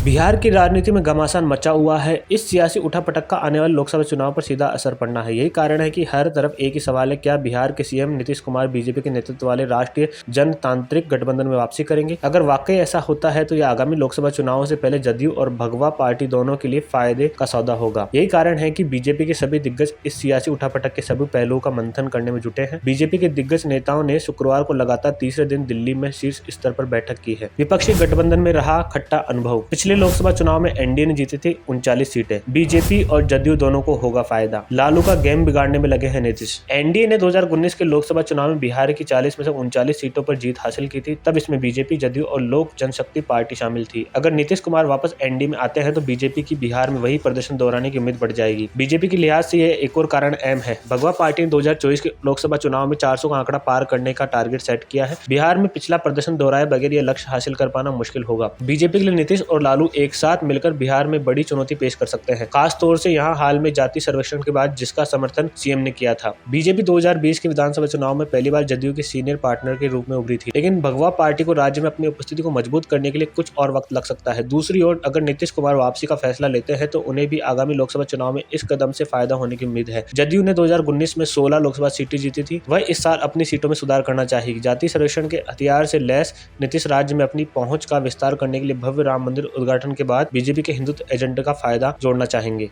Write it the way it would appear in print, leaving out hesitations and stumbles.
बिहार की राजनीति में घमासान मचा हुआ है। इस सियासी उठापटक का आने वाले लोकसभा चुनाव पर सीधा असर पड़ना है। यही कारण है कि हर तरफ एक ही सवाल है, क्या बिहार के सीएम नीतीश कुमार बीजेपी के नेतृत्व वाले राष्ट्रीय जनतांत्रिक गठबंधन में वापसी करेंगे? अगर वाकई ऐसा होता है तो यह आगामी लोकसभा चुनावों से पहले जदयू और भगवा पार्टी दोनों के लिए फायदे का सौदा होगा। यही कारण है कि बीजेपी के सभी दिग्गज इस सियासी उठापटक के सभी पहलुओं का मंथन करने में जुटे हैं। बीजेपी के दिग्गज नेताओं ने शुक्रवार को लगातार तीसरे दिन दिल्ली में शीर्ष स्तर पर बैठक की है। विपक्षी गठबंधन में रहा खट्टा अनुभव। पिछले लोकसभा चुनाव में एनडीए ने जीती थी 39 सीटें। बीजेपी और जदयू दोनों को होगा फायदा। लालू का गेम बिगाड़ने में लगे हैं नीतीश। एनडीए ने 2019 के लोकसभा चुनाव में बिहार की 40 में से 39 सीटों पर जीत हासिल की थी। तब इसमें बीजेपी, जदयू और लोक जनशक्ति पार्टी शामिल थी। अगर नीतीश कुमार वापस एनडीए में आते हैं तो बीजेपी की बिहार में वही प्रदर्शन दोहराने की उम्मीद बढ़ जाएगी। बीजेपी के लिहाज से यह एक और कारण अहम है। भगवा पार्टी ने 2024 के लोकसभा चुनाव में 400 का आंकड़ा पार करने का टारगेट सेट किया है। बिहार में पिछला प्रदर्शन दोहराए बगैर यह लक्ष्य हासिल कर पाना मुश्किल होगा। बीजेपी के लिए नीतीश और लालू एक साथ मिलकर बिहार में बड़ी चुनौती पेश कर सकते हैं, खास तौर से यहां हाल में जाति सर्वेक्षण के बाद जिसका समर्थन सीएम ने किया था। बीजेपी 2020 के विधानसभा चुनाव में पहली बार जदयू के सीनियर पार्टनर के रूप में उभरी थी, लेकिन भगवा पार्टी को राज्य में अपनी उपस्थिति को मजबूत करने के लिए कुछ और वक्त लग सकता है। दूसरी ओर अगर नीतीश कुमार वापसी का फैसला लेते हैं तो उन्हें भी आगामी लोकसभा चुनाव में इस कदम से फायदा होने की उम्मीद है। जदयू ने 2019 में 16 लोकसभा सीटें जीती थी, वह इस साल अपनी सीटों में सुधार करना चाहेगी। जाति सर्वेक्षण के हथियार से लैस नीतीश राज्य में अपनी पहुंच का विस्तार करने के लिए भव्य राम मंदिर उद्घाटन के बाद बीजेपी के हिंदुत्व एजेंडे का फायदा जोड़ना चाहेंगे।